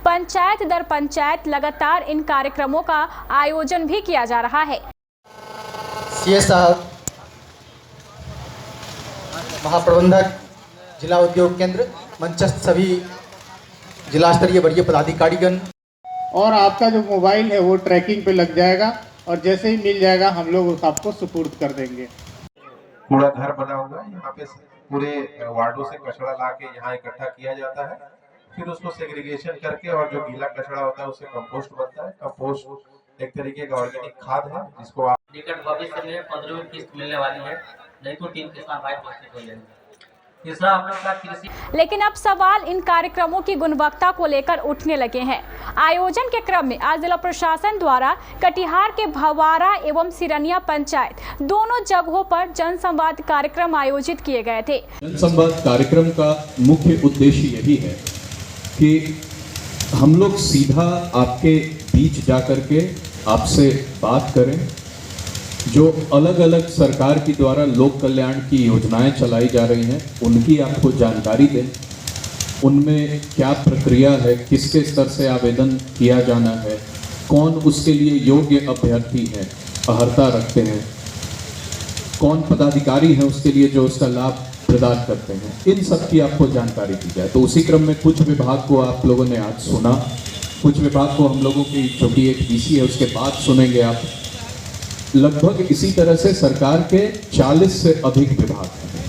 पंचायत दर पंचायत लगातार इन कार्यक्रमों का आयोजन भी किया जा रहा है। सीए साहब, महाप्रबंधक जिला उद्योग केंद्र, मंचस्थ सभी जिला स्तरीय वरीय पदाधिकारीगण। और आपका जो मोबाइल है वो ट्रैकिंग पे लग जाएगा और जैसे ही मिल जाएगा हम लोग आपको सुपुर्द कर देंगे। कूड़ा घर बना हुआ है, यहाँ पे पूरे वार्डों से कचरा ला के यहाँ इकट्ठा किया जाता है, फिर उसको सेग्रीगेशन करके और जो गीला कचरा होता है उससे कंपोस्ट बनता है। कंपोस्ट एक तरीके का ऑर्गेनिक खाद है जिसको आप निकट भविष्य में 15वीं किस्त मिलने वाली है, नहीं तो 3 किस्तें बाइक हो जाएंगी। तीसरा हम लोग का कृषि। लेकिन अब सवाल इन कार्यक्रमों की गुणवत्ता को लेकर उठने लगे हैं। आयोजन के क्रम में आज जिला प्रशासन द्वारा कटिहार के भवाड़ा एवं सिरनिया पंचायत दोनों जगहों पर जनसंवाद कार्यक्रम आयोजित किए गए थे। जनसंवाद कार्यक्रम का मुख्य उद्देश्य यही है कि हम लोग सीधा आपके बीच जाकर के आपसे बात करें। जो अलग अलग सरकार की द्वारा लोक कल्याण की योजनाएं चलाई जा रही हैं उनकी आपको जानकारी दें, उनमें क्या प्रक्रिया है, किसके स्तर से आवेदन किया जाना है, कौन उसके लिए योग्य अभ्यर्थी हैं, अर्हता रखते हैं, कौन पदाधिकारी हैं उसके लिए जो उसका लाभ प्रदान करते हैं, इन सब की आपको जानकारी दी जाए। तो उसी क्रम में कुछ विभाग को आप लोगों ने आज सुना, कुछ विभाग को हम लोगों की जो भी एक डीसी है उसके बाद सुनेंगे आप। लगभग इसी तरह से सरकार के 40 से अधिक विभाग हैं।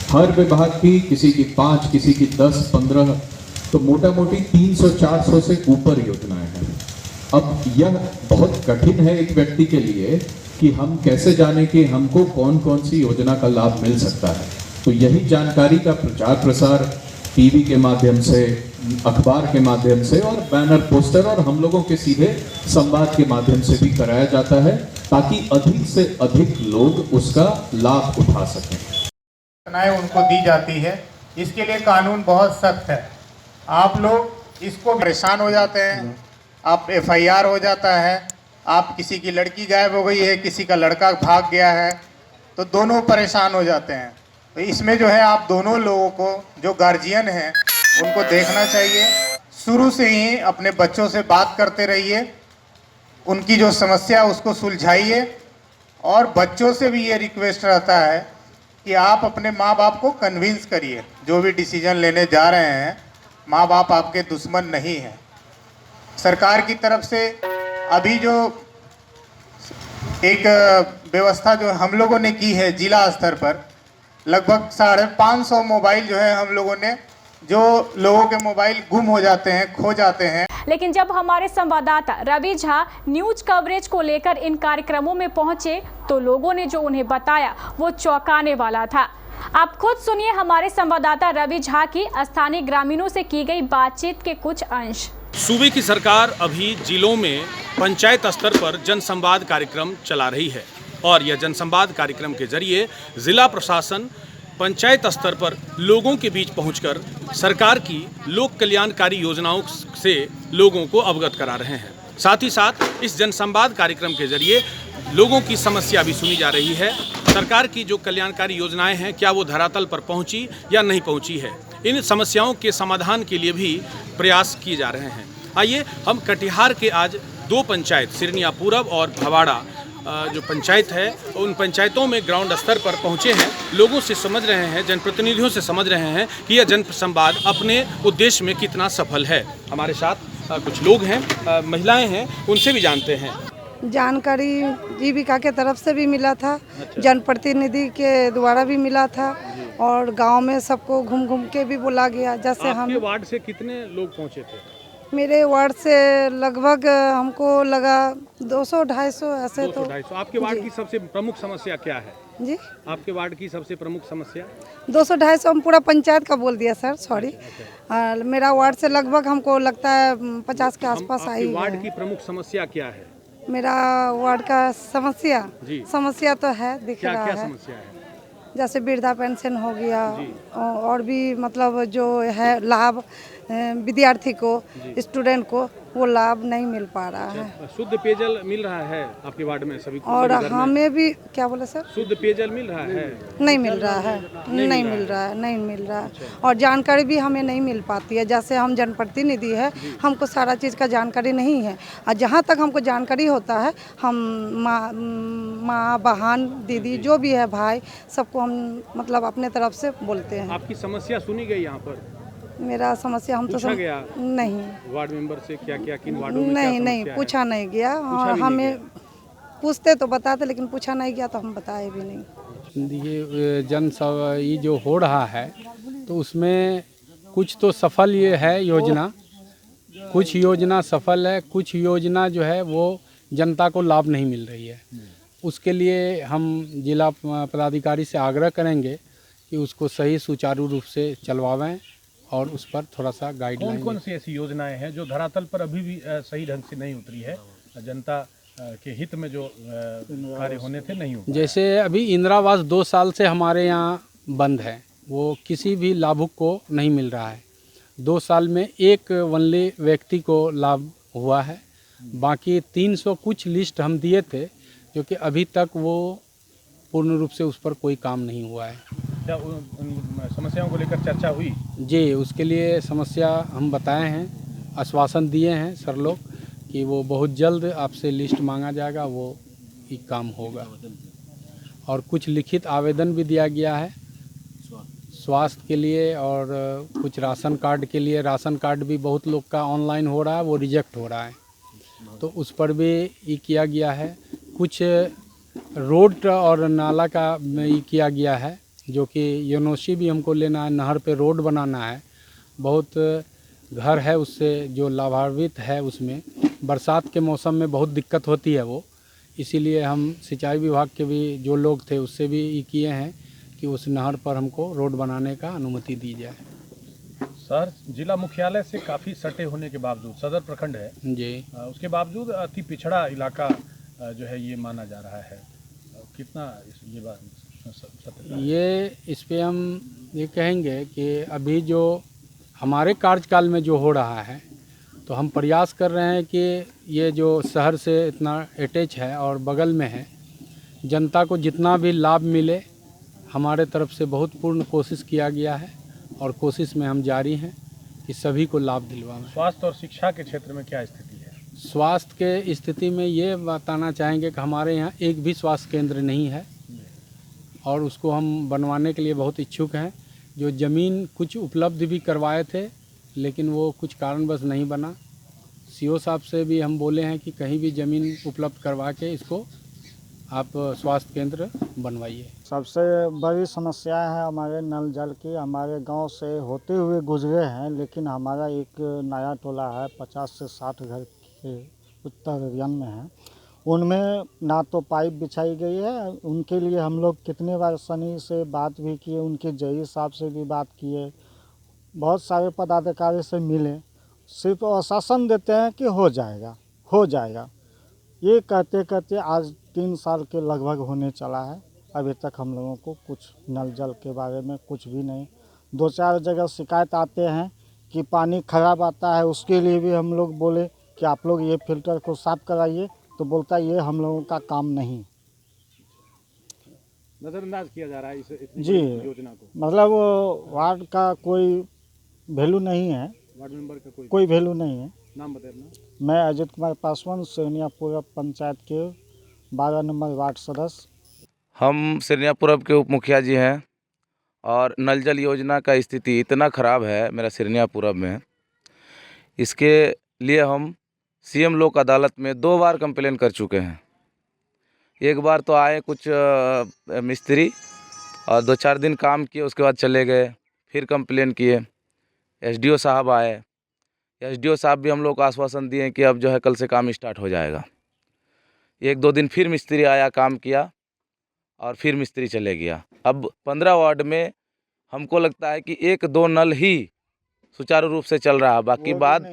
हर विभाग की किसी की 5, किसी की 10, 15, तो मोटा मोटी 300-400 से ऊपर योजनाएं हैं। अब यह बहुत कठिन है एक व्यक्ति के लिए कि हम कैसे जाने कि हमको कौन कौन सी योजना का लाभ मिल सकता है। तो यही जानकारी का प्रचार प्रसार टीवी के माध्यम से, अखबार के माध्यम से और बैनर पोस्टर और हम लोगों के सीधे संवाद के माध्यम से भी कराया जाता है ताकि अधिक से अधिक लोग उसका लाभ उठा सकें। सूचनाएं उनको दी जाती है, इसके लिए कानून बहुत सख्त है। आप लोग इसको परेशान हो जाते हैं, आप एफआईआर हो जाता है, आप किसी की लड़की गायब हो गई है, किसी का लड़का भाग गया है, तो दोनों परेशान हो जाते हैं। तो इसमें जो है आप दोनों लोगों को, जो गार्जियन हैं उनको देखना चाहिए। शुरू से ही अपने बच्चों से बात करते रहिए, उनकी जो समस्या उसको सुलझाइए। और बच्चों से भी ये रिक्वेस्ट रहता है कि आप अपने माँ बाप को कन्विंस करिए, जो भी डिसीजन लेने जा रहे हैं माँ बाप आपके दुश्मन नहीं हैं। सरकार की तरफ से अभी जो एक व्यवस्था जो हम लोगों ने की है जिला स्तर पर, लगभग 550 मोबाइल जो है हम लोगों ने, जो लोगों के मोबाइल गुम हो जाते हैं, खो जाते हैं। लेकिन जब हमारे संवाददाता रवि झा न्यूज कवरेज को लेकर इन कार्यक्रमों में पहुंचे तो लोगों ने जो उन्हें बताया वो चौंकाने वाला था। आप खुद सुनिए हमारे संवाददाता रवि झा की स्थानीय ग्रामीणों से की गई बातचीत के कुछ अंश। सूबे की सरकार अभी जिलों में पंचायत स्तर पर जनसंवाद कार्यक्रम चला रही है और यह जनसंवाद कार्यक्रम के जरिए जिला प्रशासन पंचायत स्तर पर लोगों के बीच पहुंचकर सरकार की लोक कल्याणकारी योजनाओं से लोगों को अवगत करा रहे हैं। साथ ही साथ इस जनसंवाद कार्यक्रम के जरिए लोगों की समस्या भी सुनी जा रही है। सरकार की जो कल्याणकारी योजनाएं हैं क्या वो धरातल पर पहुंची या नहीं पहुंची है, इन समस्याओं के समाधान के लिए भी प्रयास किए जा रहे हैं। आइए हम कटिहार के आज 2 पंचायत सिरनिया पूरब और भवाड़ा जो पंचायत है उन पंचायतों में ग्राउंड स्तर पर पहुंचे हैं, लोगों से समझ रहे हैं, जनप्रतिनिधियों से समझ रहे हैं कि यह जनसंवाद अपने उद्देश्य में कितना सफल है। हमारे साथ कुछ लोग हैं, महिलाएं हैं, उनसे भी जानते हैं। जानकारी जीविका के तरफ से भी मिला था, जनप्रतिनिधि के द्वारा भी मिला था और गांव में सबको घूम घूम के भी बोला गया। जैसे आपके वार्ड से कितने लोग पहुंचे थे? मेरे वार्ड से लगभग हमको लगा 200-250 ऐसे। 200-250। आपके वार्ड की सबसे प्रमुख समस्या क्या है जी? आपके वार्ड की सबसे प्रमुख समस्या 200-250 हम पूरा पंचायत का बोल दिया सर, सॉरी। मेरा वार्ड से लगभग हमको लगता है 50 के आसपास आई है। वार्ड की प्रमुख समस्या क्या है? मेरा वार्ड का समस्या तो है, दिख रहा है। क्या समस्या है? जैसे वृद्धा पेंशन हो गया और भी मतलब जो है लाभ, विद्यार्थी को, स्टूडेंट को वो लाभ नहीं मिल पा रहा है। शुद्ध पेयजल मिल रहा है आपके वार्ड में सभी को? और सभी घर में? हमें भी क्या बोले सर? शुद्ध पेयजल मिल रहा है? नहीं मिल रहा है, नहीं मिल रहा है, नहीं मिल रहा है। और जानकारी भी हमें नहीं मिल पाती है। जैसे हम जनप्रतिनिधि है, हमको सारा चीज़ का जानकारी नहीं है। और जहाँ तक हमको जानकारी होता है, हम माँ बहन दीदी जो भी है भाई सबको हम मतलब अपने तरफ से बोलते हैं। आपकी समस्या सुनी गई यहाँ पर? मेरा समस्या हम तो पूछा गया? नहीं, वार्ड मेंबर से क्या क्या किन वार्डों में नहीं क्या नहीं समस्या है? पूछा नहीं गया। पूछा भी नहीं हमें पूछते तो बताते, लेकिन पूछा नहीं गया तो हम बताए भी नहीं। ये ये जो हो रहा है तो उसमें कुछ तो सफल ये है योजना, कुछ योजना सफल है, कुछ योजना जो है वो जनता को लाभ नहीं मिल रही है। उसके लिए हम जिला पदाधिकारी से आग्रह करेंगे कि उसको सही सुचारू रूप से चलवावें और उस पर थोड़ा सा गाइडलाइन। कौन सी ऐसी योजनाएं हैं जो धरातल पर अभी भी सही ढंग से नहीं उतरी है, जनता के हित में जो कार्य होने थे नहीं हुए? जैसे अभी इंदिरा आवास 2 साल से हमारे यहाँ बंद है, वो किसी भी लाभुक को नहीं मिल रहा है। 2 साल में एक वनली व्यक्ति को लाभ हुआ है, बाकी 300 कुछ लिस्ट हम दिए थे जो कि अभी तक वो पूर्ण रूप से उस पर कोई काम नहीं हुआ है। क्या उन समस्याओं को लेकर चर्चा हुई? जी, उसके लिए समस्या हम बताए हैं, आश्वासन दिए हैं सर लोग कि वो बहुत जल्द आपसे लिस्ट मांगा जाएगा, वो ही काम होगा। और कुछ लिखित आवेदन भी दिया गया है स्वास्थ्य के लिए और कुछ राशन कार्ड के लिए। राशन कार्ड भी बहुत लोग का ऑनलाइन हो रहा है, वो रिजेक्ट हो रहा है, तो उस पर भी ये किया गया है। कुछ रोड और नाला का ये किया गया है, जो कि यूनोसी भी हमको लेना है, नहर पे रोड बनाना है। बहुत घर है उससे जो लाभान्वित है, उसमें बरसात के मौसम में बहुत दिक्कत होती है वो, इसीलिए हम सिंचाई विभाग के भी जो लोग थे उससे भी ये किए हैं कि उस नहर पर हमको रोड बनाने का अनुमति दी जाए। सर, जिला मुख्यालय से काफ़ी सटे होने के बावजूद, सदर प्रखंड है जी, उसके बावजूद अति पिछड़ा इलाका जो है ये माना जा रहा है। कितना ये बात सत्य? ये इस पे हम ये कहेंगे कि अभी जो हमारे कार्यकाल में जो हो रहा है, तो हम प्रयास कर रहे हैं कि ये जो शहर से इतना अटैच है और बगल में है, जनता को जितना भी लाभ मिले हमारे तरफ से बहुत पूर्ण कोशिश किया गया है और कोशिश में हम जारी हैं कि सभी को लाभ दिलवाएं। स्वास्थ्य और शिक्षा के क्षेत्र में क्या स्थिति है? स्वास्थ्य के स्थिति में ये बताना चाहेंगे कि हमारे यहाँ एक भी स्वास्थ्य केंद्र नहीं है और उसको हम बनवाने के लिए बहुत इच्छुक हैं। जो ज़मीन कुछ उपलब्ध भी करवाए थे, लेकिन वो कुछ कारणवश नहीं बना। सीओ साहब से भी हम बोले हैं कि कहीं भी ज़मीन उपलब्ध करवा के इसको आप स्वास्थ्य केंद्र बनवाइए। सबसे बड़ी समस्या है हमारे नल जल की। हमारे गांव से होते हुए गुजरे हैं, लेकिन हमारा एक नया टोला है 50 से 60 घर के उत्तर एरियन में है, उनमें ना तो पाइप बिछाई गई है। उनके लिए हम लोग कितने बार सनी से बात भी किए, उनके जई साहब से भी बात किए, बहुत सारे पदाधिकारी से मिले, सिर्फ आश्वासन देते हैं कि हो जाएगा हो जाएगा। ये कहते कहते आज 3 साल के लगभग होने चला है, अभी तक हम लोगों को कुछ नल जल के बारे में कुछ भी नहीं। 2-4 जगह शिकायत आते हैं कि पानी खराब आता है, उसके लिए भी हम लोग बोले कि आप लोग ये फिल्टर को साफ कराइए, तो बोलता है ये हम लोगों का काम नहीं। नज़रअंदाज किया जा रहा है इस जी, योजना को। मतलब वार्ड का कोई वैल्यू नहीं है, वार्ड मेंबर का कोई वैल्यू नहीं है। नाम बताए अपना? मैं अजित कुमार पासवान, सिरनियापुर पंचायत के 12 नंबर वार्ड सदस्य। हम सिरनियापुर के उप मुखिया जी हैं और नल जल योजना का स्थिति इतना ख़राब है मेरा सिरनियापुर में, इसके लिए हम सीएम लोक अदालत में 2 बार कंप्लेन कर चुके हैं। एक बार तो आए कुछ मिस्त्री और 2-4 दिन काम किए, उसके बाद चले गए। फिर कंप्लेन किए, एसडीओ साहब आए, एसडीओ साहब भी हम लोग को आश्वासन दिए कि अब जो है कल से काम स्टार्ट हो जाएगा। 1-2 दिन फिर मिस्त्री आया, काम किया और फिर मिस्त्री चले गया। अब 15 वार्ड में हमको लगता है कि 1-2 नल ही सुचारू रूप से चल रहा है, बाकी बाद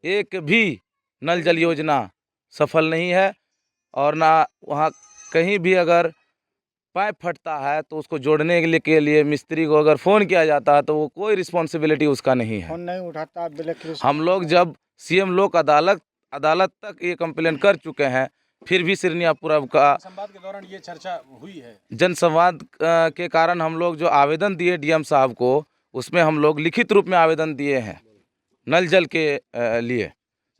एक भी नल जल योजना सफल नहीं है। और ना वहाँ कहीं भी अगर पाइप फटता है तो उसको जोड़ने के लिए मिस्त्री को अगर फ़ोन किया जाता है तो वो कोई रिस्पॉन्सिबिलिटी उसका नहीं है। फोन नहीं उठाता, हम लोग जब सीएम लोक अदालत तक ये कंप्लेन कर चुके हैं, फिर भी सिरनिया पूरब का संवाद के दौरान ये चर्चा हुई है। जनसंवाद के कारण हम लोग जो आवेदन दिए डीएम साहब को, उसमें हम लोग लिखित रूप में आवेदन दिए हैं नल जल के लिए।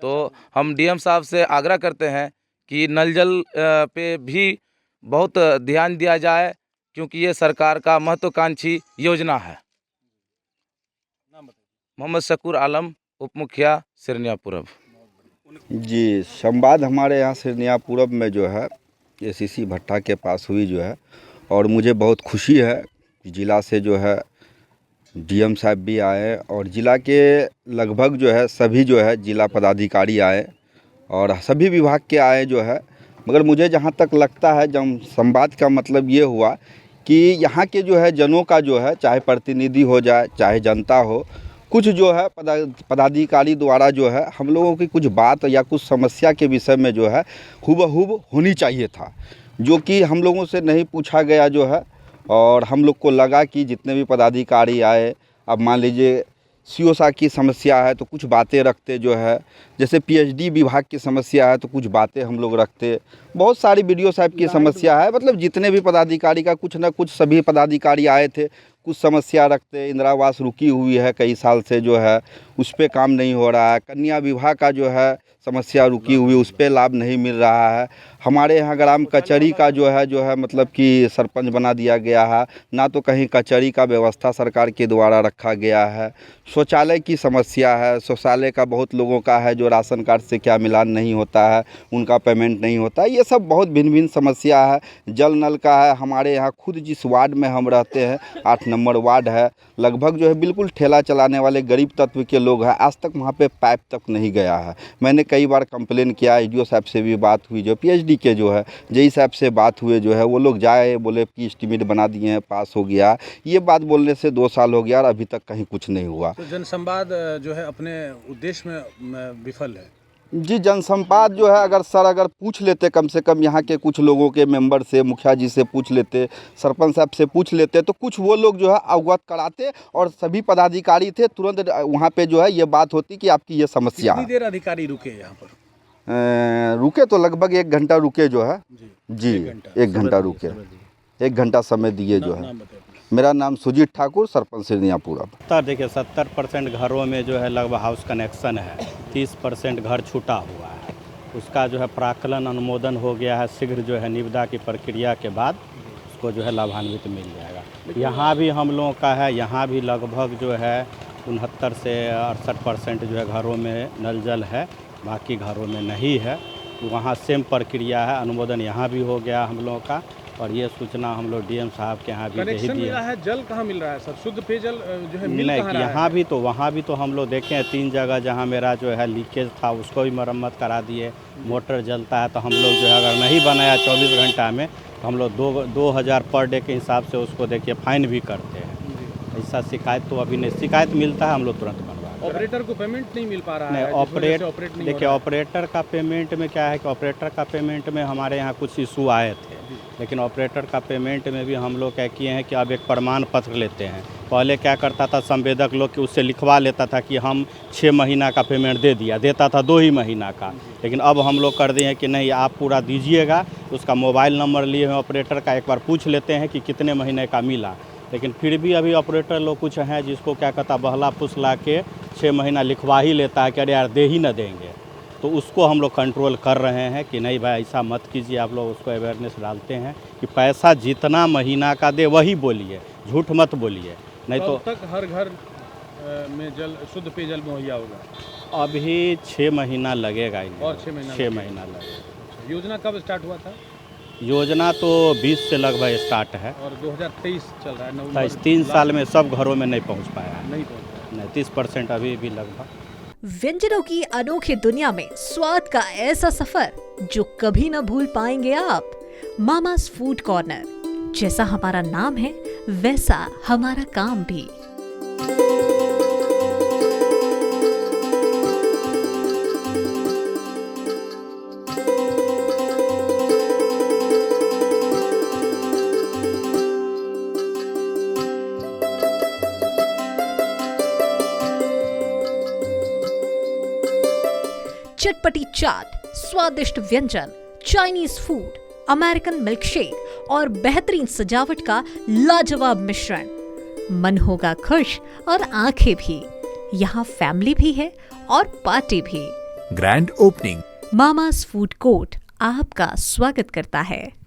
तो हम डीएम साहब से आग्रह करते हैं कि नल जल पे भी बहुत ध्यान दिया जाए, क्योंकि ये सरकार का महत्वाकांक्षी योजना है। मोहम्मद शकूर आलम, उप मुखिया सिरनिया पूरब। जी, संवाद हमारे यहाँ सिरनिया पूरब में जो है एसीसी भट्टा के पास हुई जो है, और मुझे बहुत खुशी है कि ज़िला से जो है डीएम साहब भी आए और ज़िला के लगभग जो है सभी जो है ज़िला पदाधिकारी आए और सभी विभाग के आए जो है। मगर मुझे जहाँ तक लगता है, जब संवाद का मतलब ये हुआ कि यहाँ के जो है जनों का जो है, चाहे प्रतिनिधि हो जाए चाहे जनता हो, कुछ जो है पदाधिकारी द्वारा जो है हम लोगों की कुछ बात या कुछ समस्या के विषय में जो है हुबहू होनी चाहिए था, जो कि हम लोगों से नहीं पूछा गया जो है। और हम लोग को लगा कि जितने भी पदाधिकारी आए, अब मान लीजिए सीओ साहब की समस्या है तो कुछ बातें रखते जो है, जैसे पीएचडी विभाग की समस्या है तो कुछ बातें हम लोग रखते, बहुत सारी बीडीओ साहब की समस्या है, मतलब जितने भी पदाधिकारी का कुछ ना कुछ सभी पदाधिकारी आए थे, कुछ समस्या रखते। इंदिरा आवास रुकी हुई है कई साल से जो है, उस पर काम नहीं हो रहा है। कन्या विवाह का जो है समस्या रुकी हुई, उस पर लाभ नहीं मिल रहा है। हमारे यहाँ ग्राम कचहरी का जो है मतलब कि सरपंच बना दिया गया है, ना तो कहीं कचहरी का व्यवस्था सरकार के द्वारा रखा गया है। शौचालय की समस्या है, शौचालय का बहुत लोगों का है जो राशन कार्ड से क्या मिलान नहीं होता है, उनका पेमेंट नहीं होता है। ये सब बहुत भिन्न भिन्न समस्या है। जल नल का है, हमारे यहाँ खुद जिस वार्ड में हम रहते हैं 8 नंबर वार्ड है, लगभग जो है बिल्कुल ठेला चलाने वाले गरीब तत्व के लोग हैं, आज तक वहाँ पे पाइप तक नहीं गया है। मैंने कई बार कंप्लेन किया, एडीओ साहब से भी बात हुई, जो पीएचडी के जो है जेई साहब से बात हुए जो है, वो लोग जाए बोले कि एस्टीमेट बना दिए हैं, पास हो गया। ये बात बोलने से 2 साल हो गया और अभी तक कहीं कुछ नहीं हुआ। तो जनसंवाद जो है अपने उद्देश्य में विफल है। जी, जनसंवाद जो है अगर पूछ लेते, कम से कम यहाँ के कुछ लोगों के मेंबर से, मुखिया जी से पूछ लेते, सरपंच साहब से पूछ लेते, तो कुछ वो लोग जो है अवगत कराते और सभी पदाधिकारी थे, तुरंत वहाँ पे जो है ये बात होती कि आपकी ये समस्या है। कितनी देर अधिकारी रुके यहाँ पर? रुके तो लगभग 1 घंटा रुके जो है जी 1 घंटा रुके, 1 घंटा समय दिए जो है। मेरा नाम सुजीत ठाकुर, सरपंच सिरनिया पूरब। देखिए 70% घरों में जो है लगभग हाउस कनेक्शन है, 30% घर छूटा हुआ है। उसका जो है प्राक्कलन अनुमोदन हो गया है, शीघ्र जो है निविदा की प्रक्रिया के बाद उसको जो है लाभान्वित मिल जाएगा। यहाँ भी हम लोगों का है, यहाँ भी लगभग जो है 69 से 68% जो है घरों में नल जल है, बाकी घरों में नहीं है। वहाँ सेम प्रक्रिया है, अनुमोदन यहाँ भी हो गया हम लोगों का, और ये सूचना हम लोग डीएम साहब के यहाँ भी भेज दिए। मिला है, जल कहाँ मिल रहा है सर? शुद्ध पेयजल जो है मिल नहीं, कहाँ रहा यहाँ भी तो वहाँ भी तो हम लोग देखे हैं 3 जगह जहाँ मेरा जो है लीकेज था उसको भी मरम्मत करा दिए। मोटर जलता है तो हम लोग जो है अगर नहीं बनाया 24 घंटा में तो हम लोग 2000 पर डे के हिसाब से उसको देखिए फाइन भी करते हैं। ऐसा शिकायत तो अभी नहीं, शिकायत मिलता है हम लोग तुरंत बनवा। ऑपरेटर को पेमेंट नहीं मिल पा रहा नहीं, है? ऑपरेट देखिए ऑपरेटर का पेमेंट में क्या है कि ऑपरेटर का पेमेंट में हमारे यहाँ कुछ इशू आए थे, लेकिन ऑपरेटर का पेमेंट में भी हम लोग क्या किए हैं कि अब एक प्रमाण पत्र लेते हैं। पहले क्या करता था संवेदक लोग कि उससे लिखवा लेता था कि हम 6 महीना का पेमेंट दे दिया, देता था 2 ही महीना का, लेकिन अब हम लोग कर दिए हैं कि नहीं आप पूरा दीजिएगा। उसका मोबाइल नंबर लिए हुए ऑपरेटर का एक बार पूछ लेते हैं कि कितने महीने का मिला, लेकिन फिर भी अभी ऑपरेटर लोग कुछ हैं जिसको क्या कहता बहला फुसला के 6 महीना लिखवा ही लेता है कि अरे यार दे ही न देंगे। तो उसको हम लोग कंट्रोल कर रहे हैं कि नहीं भाई ऐसा मत कीजिए, आप लोग उसको अवेयरनेस डालते हैं कि पैसा जितना महीना का दे वही बोलिए, झूठ मत बोलिए, नहीं तो तक हर घर में जल शुद्ध पेयजल मुहैया होगा। अभी 6 महीना लगेगा इन्हें, और 6 महीना लगेगा। योजना कब स्टार्ट हुआ था? योजना तो 20 से लगभग स्टार्ट है और 2023 चल रहा है नवंबर। 3 साल में सब घरों में नहीं पहुंच पाया है, नहीं पहुंच पाया, 30% अभी भी लगभग। व्यंजनों की अनोखी दुनिया में स्वाद का ऐसा सफर जो कभी न भूल पाएंगे आप। मामास फूड कॉर्नर, जैसा हमारा नाम है वैसा हमारा काम भी। चटपटी चाट, स्वादिष्ट व्यंजन, चाइनीज फूड, अमेरिकन मिल्कशेक और बेहतरीन सजावट का लाजवाब मिश्रण। मन होगा खुश और आंखें भी। यहाँ फैमिली भी है और पार्टी भी। Grand opening. Mama's food court आपका स्वागत करता है।